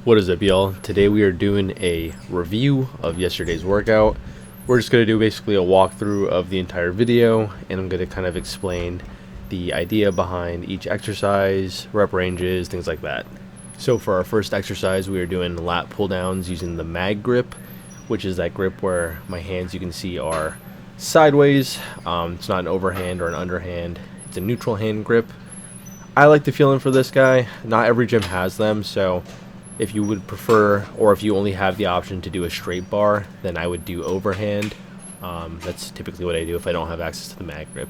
What is up, y'all? Today we are doing a review of yesterday's workout. We're just going to do basically a walkthrough of the entire video, and I'm going to kind of explain the idea behind each exercise, rep ranges, things like that. So for our first exercise, we are doing lat pull downs using the mag grip, which is that grip where my hands, you can see, are sideways. It's not an overhand or an underhand. It's a neutral hand grip. I like the feeling for this guy. Not every gym has them, so if you would prefer, or if you only have the option to do a straight bar, then I would do overhand. That's typically what I do if I don't have access to the mag grip.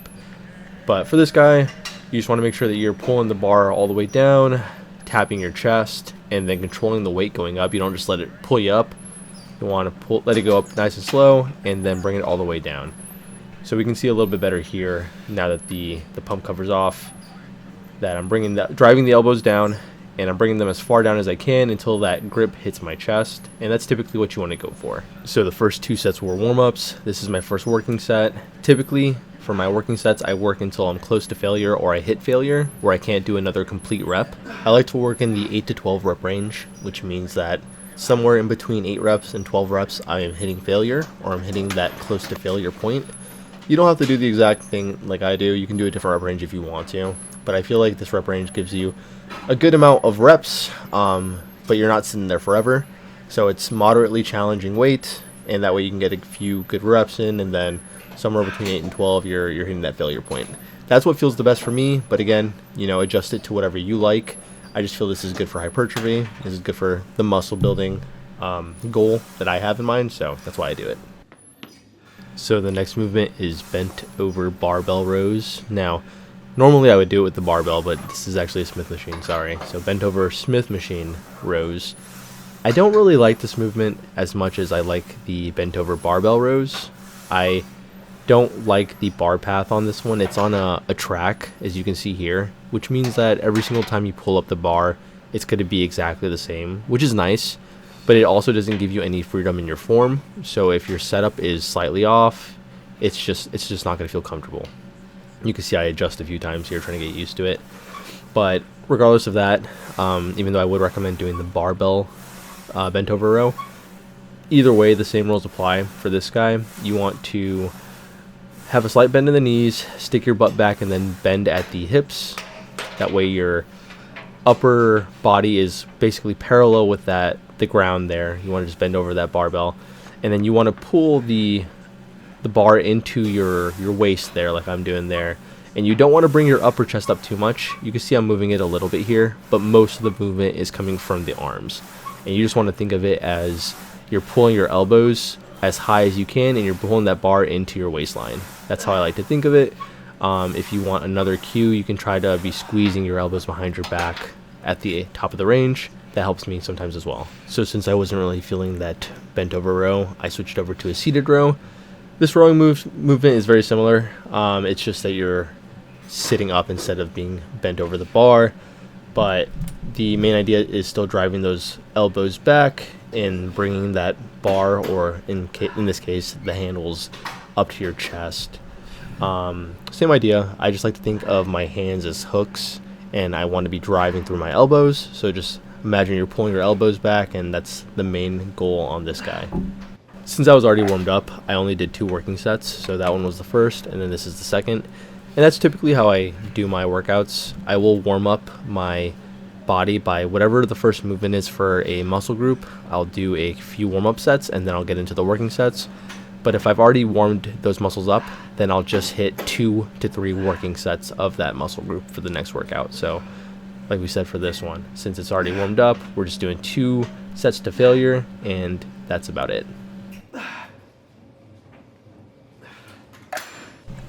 But for this guy, you just want to make sure that you're pulling the bar all the way down, tapping your chest, and then controlling the weight going up. You don't just let it pull you up. You want to let it go up nice and slow, and then bring it all the way down. So we can see a little bit better here now that the pump cover's off, that I'm driving the elbows down, and I'm bringing them as far down as I can until that grip hits my chest, and that's typically what you want to go for. So the first two sets were warm-ups. This is my first working set. Typically, for my working sets, I work until I'm close to failure or I hit failure, where I can't do another complete rep. I like to work in the 8 to 12 rep range, which means that somewhere in between 8 reps and 12 reps, I am hitting failure, or I'm hitting that close to failure point. You don't have to do the exact thing like I do. You can do a different rep range if you want to, but I feel like this rep range gives you a good amount of reps, but you're not sitting there forever. So it's moderately challenging weight, and that way you can get a few good reps in, and then somewhere between 8 and 12, you're hitting that failure point. That's what feels the best for me, but again, adjust it to whatever you like. I just feel this is good for hypertrophy. This is good for the muscle building goal that I have in mind, so that's why I do it. So the next movement is bent over barbell rows. Now, normally I would do it with the barbell, but this is actually a Smith machine, sorry. So bent over Smith machine rows. I don't really like this movement as much as I like the bent over barbell rows. I don't like the bar path on this one. It's on a track, as you can see here, which means that every single time you pull up the bar, it's going to be exactly the same, which is nice, but it also doesn't give you any freedom in your form. So if your setup is slightly off, it's just not going to feel comfortable. You can see I adjust a few times here trying to get used to it. But regardless of that, even though I would recommend doing the barbell bent over row, either way, the same rules apply for this guy. You want to have a slight bend in the knees, stick your butt back, and then bend at the hips. That way your upper body is basically parallel with the ground there. You want to just bend over that barbell, and then you want to pull the bar into your waist there, like I'm doing there. And you don't want to bring your upper chest up too much. You can see I'm moving it a little bit here, but most of the movement is coming from the arms. And you just want to think of it as you're pulling your elbows as high as you can, and you're pulling that bar into your waistline. That's how I like to think of it. If you want another cue, you can try to be squeezing your elbows behind your back at the top of the range. That helps me sometimes as well. So since I wasn't really feeling that bent over row, I switched over to a seated row. This rowing movement is very similar. It's just that you're sitting up instead of being bent over the bar, but the main idea is still driving those elbows back and bringing that bar, or in this case, the handles, up to your chest. Same idea. I just like to think of my hands as hooks, and I want to be driving through my elbows. So just imagine you're pulling your elbows back, and that's the main goal on this guy. Since I was already warmed up, I only did 2 working sets. So that one was the first, and then this is the second. And that's typically how I do my workouts. I will warm up my body by whatever the first movement is for a muscle group. I'll do a few warm-up sets, and then I'll get into the working sets. But if I've already warmed those muscles up, then I'll just hit 2 to 3 working sets of that muscle group for the next workout. So like we said for this one, since it's already warmed up, we're just doing 2 sets to failure, and that's about it.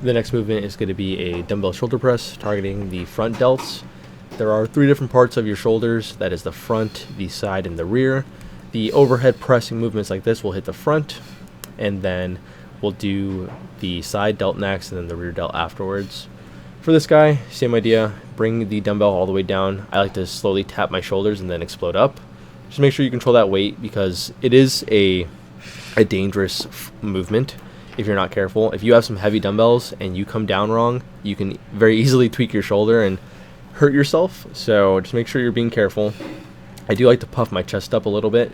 The next movement is going to be a dumbbell shoulder press targeting the front delts. There are 3 different parts of your shoulders. That is the front, the side, and the rear. The overhead pressing movements like this will hit the front, and then we'll do the side delt next, and then the rear delt afterwards. For this guy, same idea. Bring the dumbbell all the way down. I like to slowly tap my shoulders and then explode up. Just make sure you control that weight, because it is a dangerous movement if you're not careful. If you have some heavy dumbbells and you come down wrong, you can very easily tweak your shoulder and hurt yourself. So just make sure you're being careful. I do like to puff my chest up a little bit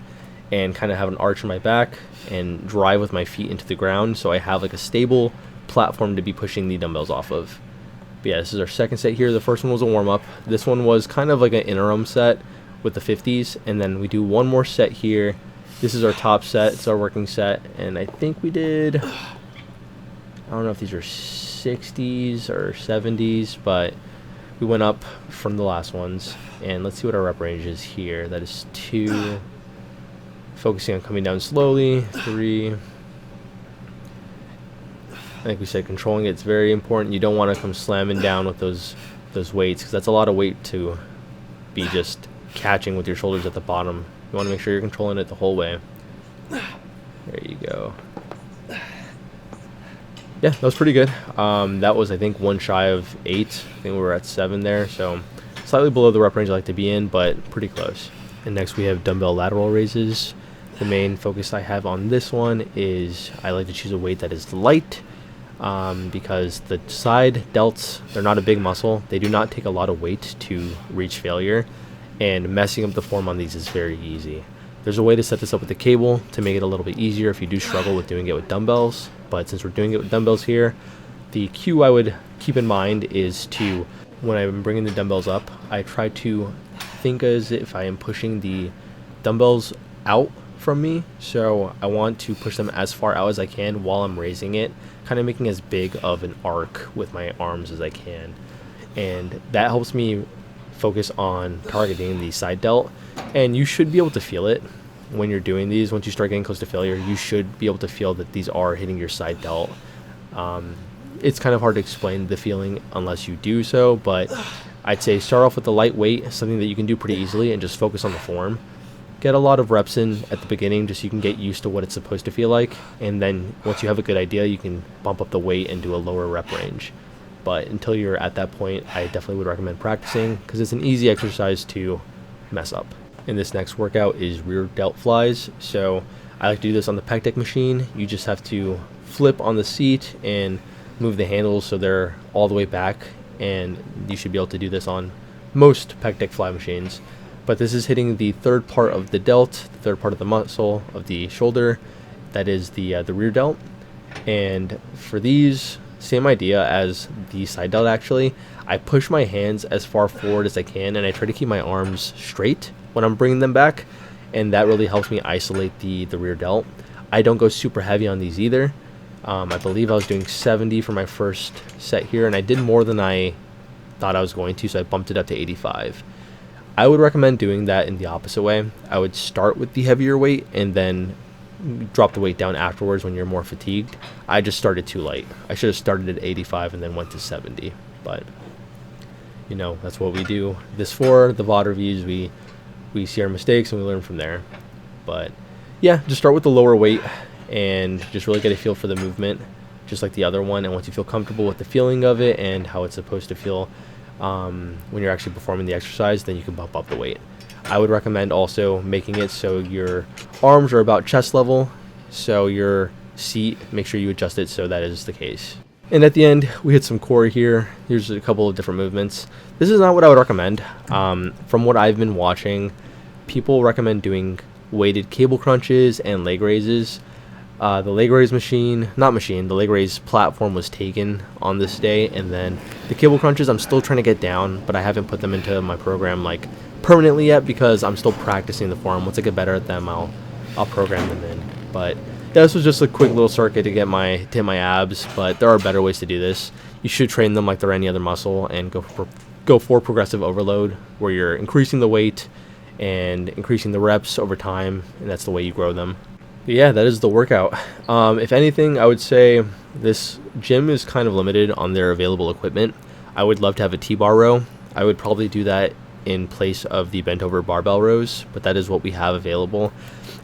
and kind of have an arch in my back and drive with my feet into the ground, so I have like a stable platform to be pushing the dumbbells off of. But yeah, this is our second set here. The first one was a warm-up. This one was kind of like an interim set with the 50s, and then we do one more set here. This is our top set. It's our working set, and I think we did, I don't know if these are 60s or 70s, but we went up from the last ones. And let's see what our rep range is here. That is 2. Focusing on coming down slowly. 3. I think we said controlling it's very important. You don't want to come slamming down with those weights, because that's a lot of weight to be just catching with your shoulders at the bottom. You want to make sure you're controlling it the whole way. There you go. Yeah, that was pretty good. That was, I think, one shy of 8. I think we were at 7 there, so slightly below the rep range I like to be in, but pretty close. And next we have dumbbell lateral raises. The main focus I have on this one is I like to choose a weight that is light, because the side delts, they're not a big muscle. They do not take a lot of weight to reach failure, and messing up the form on these is very easy. There's a way to set this up with the cable to make it a little bit easier if you do struggle with doing it with dumbbells, but since we're doing it with dumbbells here, the cue I would keep in mind is to, when I'm bringing the dumbbells up, I try to think as if I am pushing the dumbbells out from me. So I want to push them as far out as I can while I'm raising it, kind of making as big of an arc with my arms as I can. And that helps me focus on targeting the side delt. And you should be able to feel it when you're doing these. Once you start getting close to failure, you should be able to feel that these are hitting your side delt. It's kind of hard to explain the feeling unless you do so, but I'd say start off with the lightweight, something that you can do pretty easily, and just focus on the form. Get a lot of reps in at the beginning just so you can get used to what it's supposed to feel like, and then once you have a good idea, you can bump up the weight and do a lower rep range. But until you're at that point, I definitely would recommend practicing, because it's an easy exercise to mess up. And this next workout is rear delt flies. So I like to do this on the pec deck machine. You just have to flip on the seat and move the handles so they're all the way back, and you should be able to do this on most pec deck fly machines. But this is hitting the third part of the delt, the third part of the muscle of the shoulder, that is the rear delt. And for these, same idea as the side delt actually. I push my hands as far forward as I can, and I try to keep my arms straight when I'm bringing them back, and that really helps me isolate the rear delt. I don't go super heavy on these either. I believe I was doing 70 for my first set here, and I did more than I thought I was going to, so I bumped it up to 85. I would recommend doing that in the opposite way. I would start with the heavier weight and then drop the weight down afterwards when you're more fatigued. I just started too light. I should have started at 85 and then went to 70, but you know, that's what we do this for. The VOD reviews, we see our mistakes and we learn from there. But yeah, just start with the lower weight and just really get a feel for the movement, just like the other one. And once you feel comfortable with the feeling of it and how it's supposed to feel when you're actually performing the exercise, then you can bump up the weight. I would recommend also making it so your arms are about chest level, so your seat, make sure you adjust it so that is the case. And at the end, we hit some core here. Here's a couple of different movements. This is not what I would recommend. From what I've been watching, people recommend doing weighted cable crunches and leg raises. The leg raise the leg raise platform was taken on this day, and then the cable crunches I'm still trying to get down, but I haven't put them into my program like permanently yet because I'm still practicing the form. Once I get better at them, I'll program them in. But yeah, this was just a quick little circuit to hit my abs, but there are better ways to do this. You should train them like they're any other muscle and go for progressive overload, where you're increasing the weight and increasing the reps over time, and that's the way you grow them. But yeah, that is the workout. If anything, I would say this gym is kind of limited on their available equipment. I would love to have a T-bar row. I would probably do that in place of the bent over barbell rows, but that is what we have available.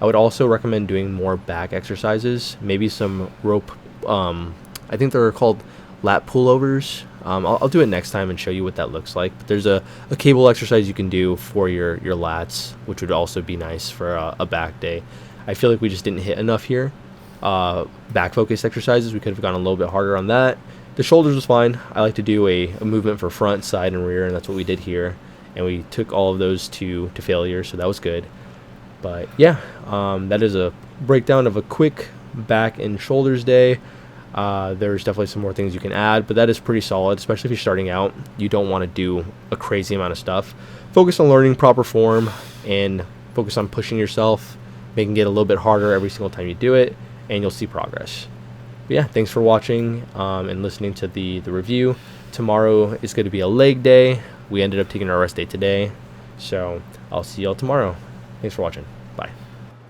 I would also recommend doing more back exercises, maybe some rope, I think they're called lat pullovers. I'll do it next time and show you what that looks like. But there's a cable exercise you can do for your lats, which would also be nice for a back day. I feel like we just didn't hit enough here. Back focused exercises, we could have gone a little bit harder on that. The shoulders was fine. I like to do a movement for front, side, and rear, and that's what we did here. and we took all of those to failure, so that was good. But yeah, that is a breakdown of a quick back and shoulders day. There's definitely some more things you can add, but that is pretty solid, especially if you're starting out. You don't want to do a crazy amount of stuff. Focus on learning proper form and focus on pushing yourself, making it a little bit harder every single time you do it, and you'll see progress. But yeah, thanks for watching and listening to the review. Tomorrow is going to be a leg day. We ended up taking our rest day today, so I'll see y'all tomorrow. Thanks for watching.